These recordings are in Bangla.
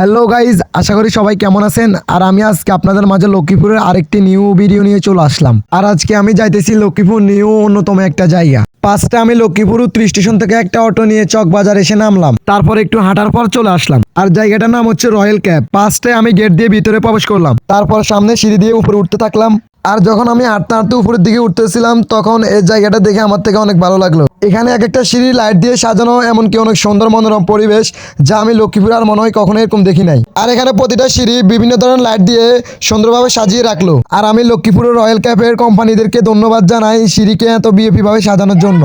হ্যালো গাইজ, আশা করি সবাই কেমন আছেন। আর আমি আজকে আপনাদের মাঝে লক্ষ্মীপুরের আরেকটি নিউ ভিডিও নিয়ে চলে আসলাম। আর আজকে আমি যাইতেছি লক্ষ্মীপুর নিউ অন্যতম একটা জায়গা। ফার্স্টে আমি লক্ষ্মীপুর উত্তর স্টেশন থেকে একটা অটো নিয়ে চকবাজার এসে নামলাম, তারপর একটু হাঁটার পর চলে আসলাম। আর জায়গাটার নাম হচ্ছে রয়্যাল ক্যাপ। ফার্স্টে আমি গেট দিয়ে ভিতরে প্রবেশ করলাম, তারপর সামনে সিঁড়ি দিয়ে উপরে উঠতে থাকলাম। আর যখন আমি হাঁটতে হাঁটতে উপরের দিকে উঠতেছিলাম তখন এই জায়গাটা দেখে আমার থেকে অনেক ভালো লাগলো। এখানে এক একটা সিঁড়ি লাইট দিয়ে সাজানো, এমনকি অনেক সুন্দর মনোরম পরিবেশ, যা আমি লক্ষ্মীপুরে আর মনে হয় কখনো এরকম দেখি নাই। আর এখানে প্রতিটা সিঁড়ি বিভিন্ন ধরনের লাইট দিয়ে সুন্দরভাবে সাজিয়ে রাখলো। আর আমি লক্ষ্মীপুরের রয়্যাল ক্যাপের কোম্পানিদেরকে ধন্যবাদ জানাই সিঁড়িকে এত বিএপি ভাবে সাজানোর জন্য।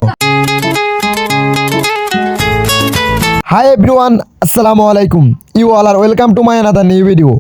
হাই এভরিওয়ান, আসসালামু আলাইকুম। You all are welcome to my another new video.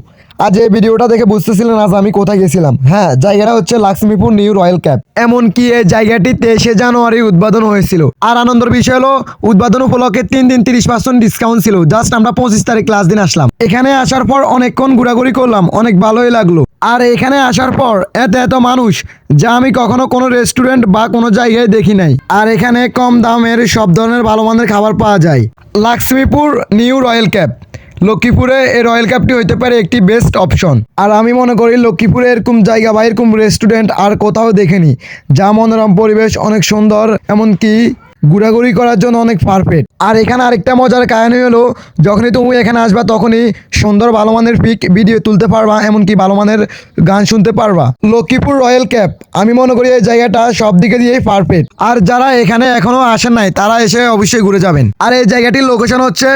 আজ এই ভিডিওটা দেখে বুঝতেছিলেন আজ আমি কোথায় গেছিলাম। হ্যাঁ, জায়গাটা হচ্ছে লক্ষ্মীপুর নিউ রয়্যাল ক্যাপ। এমনকি এই জায়গাটি 23শে জানুয়ারি উদ্বোধন হয়েছিল। আর আনন্দের বিষয় হলো উদ্বোধন উপলক্ষে 3 দিন 30% ডিসকাউন্ট ছিল। জাস্ট আমরা 25 তারিখ লাস্ট দিন আসলাম। এখানে আসার পর অনেকক্ষণ ঘোরাঘুরি করলাম, অনেক ভালোই লাগলো। আর এখানে আসার পর এত মানুষ, যা আমি কখনো কোনো রেস্টুরেন্ট বা কোনো জায়গায় দেখি নাই। আর এখানে কম দামের সব ধরনের ভালো মানের খাবার পাওয়া যায়। লক্ষ্মীপুর নিউ রয়্যাল ক্যাপ, লক্ষ্মীপুরে এই রয়্যাল ক্যাপটি হইতে পারে একটি বেস্ট অপশন। আর আমি মনে করি লক্ষ্মীপুরে এরকম জায়গা বা এরকম রেস্টুরেন্ট আর কোথাও দেখিনি, যা মনোরম পরিবেশ, অনেক সুন্দর, এমনকি ঘোরাঘুরি করার জন্য অনেক পারফেক্ট। আর এখানে আরেকটা মজার কাহিনী হলো, যখনই তুমি এখানে আসবা তখনই সুন্দর ভালো মানের পিক ভিডিও তুলতে পারবা, এমনকি ভালো মানের গান শুনতে পারবা। লক্ষ্মীপুর রয়্যাল ক্যাপ আমি মনে করি এই জায়গাটা সব দিকে দিয়েই পারফেক্ট। আর যারা এখানে এখনো আসেন নাই তারা এসে অবশ্যই ঘুরে যাবেন। আর এই জায়গাটির লোকেশন হচ্ছে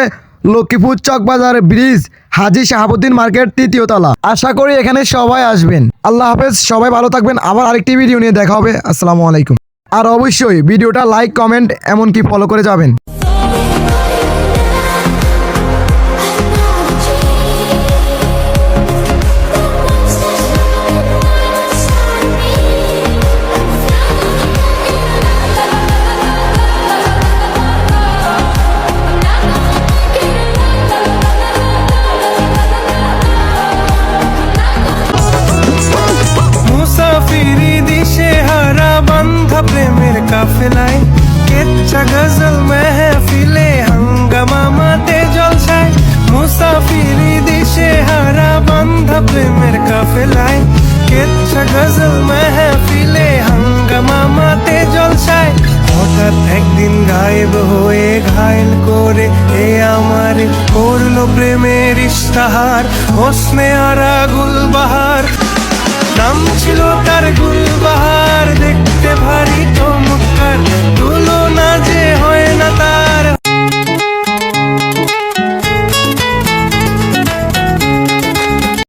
লক্ষ্মীপুর চকবাজার ব্রিজ, হাজী শাহাবুদ্দিন মার্কেট, 3য় তলা। আশা করি এখানে সবাই আসবেন। আল্লাহ হাফেজ, সবাই ভালো থাকবেন। আবার আরেকটি ভিডিও নিয়ে দেখা হবে। আসসালামু আলাইকুম। আর অবশ্যই ভিডিওটা লাইক, কমেন্ট এমনকি ফলো করে যাবেন। প্রেমের কাফেলায় কেচ্ছা গজল মেহফিলে হাঙ্গামা মাতে জলসায়, মুসাফিরি দিশে হারা বান্ধা প্রেমের কাফেলায় কেচ্ছা গজল মেহফিলে হাঙ্গামা মাতে জলসায়। হঠাৎ একদিন গায়েব হয়ে ঘায়ল করে এ আমার করলো প্রেমের ইশতাহার, হোসনে আরা গুলবাহার, নাম ছিল তার গুলবাহার, দেখতে ভারী চমৎকার, তুলনা যে